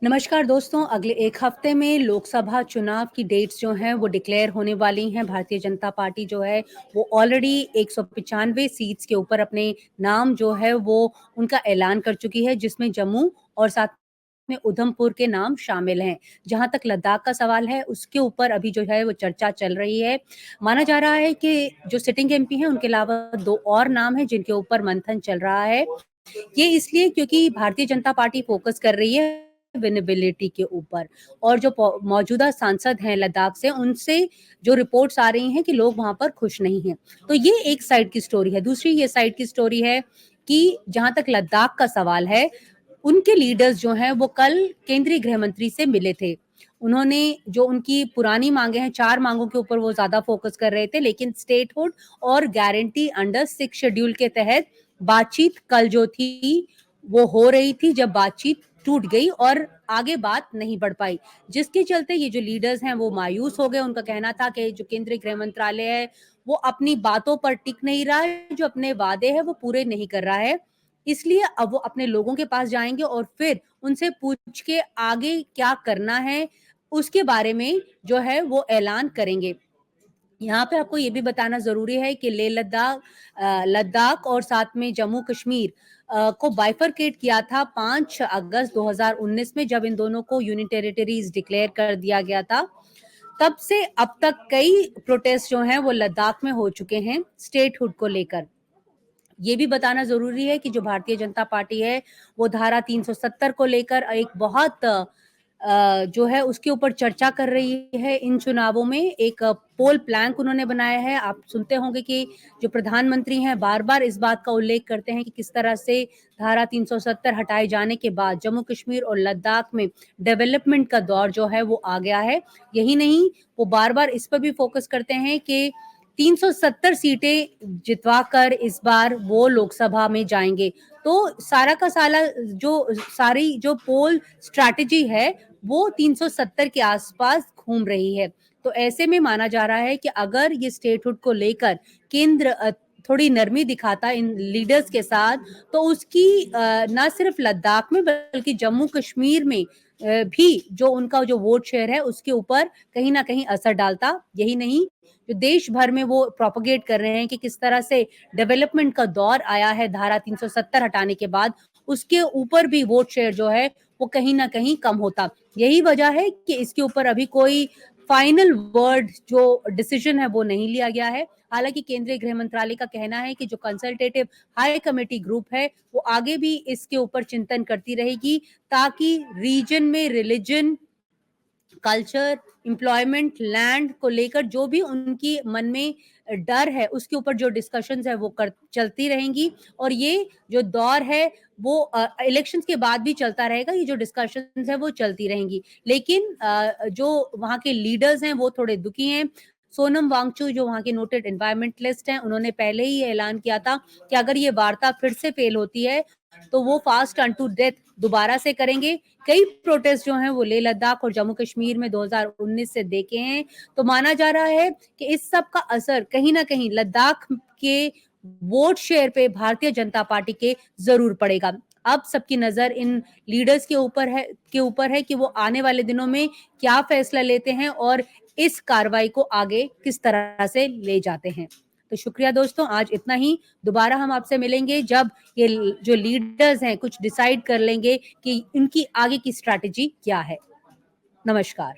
नमस्कार दोस्तों, अगले 1 हफ्ते में लोकसभा चुनाव की डेट्स जो हैं वो डिक्लेयर होने वाली हैं। भारतीय जनता पार्टी जो है वो ऑलरेडी 195 सीट्स के ऊपर अपने नाम जो है वो उनका ऐलान कर चुकी है, जिसमें जम्मू और साथ में उधमपुर के नाम शामिल हैं। जहाँ तक लद्दाख का सवाल है उसके ऊपर अभी जो है वो चर्चा चल रही है। माना जा रहा है कि जो सिटिंग एमपी हैं उनके अलावा 2 और नाम हैं जिनके ऊपर मंथन चल रहा है। ये इसलिए क्योंकि भारतीय जनता पार्टी फोकस कर रही है विनेबिलिटी के ऊपर और जो मौजूदा सांसद हैं लद्दाख से उनसे जो रिपोर्ट्स आ रही हैं कि लोग वहां पर खुश नहीं हैं। तो ये एक साइड की स्टोरी है। दूसरी ये साइड की स्टोरी है कि जहां तक लद्दाख का सवाल है, उनके लीडर्स जो हैं वो कल केंद्रीय गृह मंत्री से मिले थे। उन्होंने जो उनकी पुरानी मांगे हैं, 4 मांगों के ऊपर वो ज्यादा फोकस कर रहे थे, लेकिन स्टेटहुड और गारंटी अंडर 6 शेड्यूल के तहत बातचीत कल जो थी वो हो रही थी, जब बातचीत टूट गई और आगे बात नहीं बढ़ पाई, जिसके चलते ये जो लीडर्स हैं वो मायूस हो गए। उनका कहना था कि जो केंद्रीय गृह मंत्रालय है वो अपनी बातों पर टिक नहीं रहा है, जो अपने वादे हैं वो पूरे नहीं कर रहा है। इसलिए अब वो अपने लोगों के पास जाएंगे और फिर उनसे पूछ के आगे क्या करना है उसके बारे में जो है वो ऐलान करेंगे। यहाँ पे आपको ये भी बताना ज़रूरी है कि लेह लद्दाख लद्दाख और साथ में जम्मू कश्मीर को बाइफरकेट किया था 5 अगस्त 2019 में, जब इन दोनों को यूनियन टेरिटरीज डिक्लेयर कर दिया गया था। तब से अब तक कई प्रोटेस्ट जो हैं वो लद्दाख में हो चुके हैं स्टेटहुड को लेकर। ये भी बताना ज़रूरी है कि जो भारतीय जनता पार्टी है, वो धारा 370 को लेकर एक बहुत जो है उसके ऊपर चर्चा कर रही है इन चुनावों में। एक पोल प्लैंक उन्होंने बनाया है। आप सुनते होंगे कि जो प्रधानमंत्री हैं बार-बार इस बात का उल्लेख करते हैं कि किस तरह से धारा 370 हटाए जाने के बाद जम्मू कश्मीर और लद्दाख में डेवलपमेंट का दौर जो है वो आ गया है। यही नहीं, वो बार-बार इस पर भी फोकस करते हैं कि 370 सीटें जितवाकर इस बार वो लोकसभा में जाएंगे। तो सारा का सारा जो सारी जो पोल स्ट्रैटेजी है वो 370 के आसपास घूम रही है। तो ऐसे में माना जा रहा है कि अगर ये स्टेटहुड को लेकर केंद्र थोड़ी नरमी दिखाता इन लीडर्स के साथ, तो उसकी ना सिर्फ लद्दाख में बल्कि जम्मू कश्मीर में भी जो उनका जो वोट शेयर है उसके ऊपर कहीं ना कहीं असर डालता। यही नहीं, जो देश भर में वो प्रोपोगेट कर रहे हैं कि किस तरह से डेवलपमेंट का दौर आया है धारा 370 हटाने के बाद, उसके ऊपर भी वोट शेयर जो है वो कहीं ना कहीं कम होता। यही वजह है कि इसके ऊपर अभी कोई फाइनल वर्ड जो डिसीजन है वो नहीं लिया गया है। हालांकि केंद्रीय गृह मंत्रालय का कहना है कि जो कंसल्टेटिव हाई कमेटी ग्रुप है वो आगे भी इसके ऊपर चिंतन करती रहेगी, ताकि रीजन में रिलीजन, कल्चर, एम्प्लॉयमेंट, लैंड को लेकर जो भी उनकी मन में डर है उसके ऊपर जो डिस्कशंस है वो कर चलती रहेंगी। और ये जो दौर है वो इलेक्शंस के बाद भी चलता रहेगा। ये जो डिस्कशंस है वो चलती रहेंगी, लेकिन जो वहाँ के लीडर्स हैं वो थोड़े दुखी हैं। सोनम वांगचुक जो वहाँ के नोटेड एनवायरमेंटलिस्ट हैं, उन्होंने पहले ही ऐलान किया था कि अगर ये वार्ता फिर से फेल होती है तो वो फास्ट अनटू डेथ दोबारा से करेंगे। कई प्रोटेस्ट जो हैं वो लेह लद्दाख और जम्मू कश्मीर में 2019 से देखे हैं। तो माना जा रहा है कि इस सब का असर कहीं ना कहीं लद्दाख के वोट शेयर पे भारतीय जनता पार्टी के जरूर पड़ेगा। अब सबकी नजर इन लीडर्स के ऊपर है कि वो आने वाले दिनों में क्या फैसला लेते हैं और इस कार्रवाई को आगे किस तरह से ले जाते हैं। तो शुक्रिया दोस्तों, आज इतना ही। दोबारा हम आपसे मिलेंगे जब ये जो लीडर्स हैं कुछ डिसाइड कर लेंगे कि इनकी आगे की स्ट्रैटेजी क्या है। नमस्कार।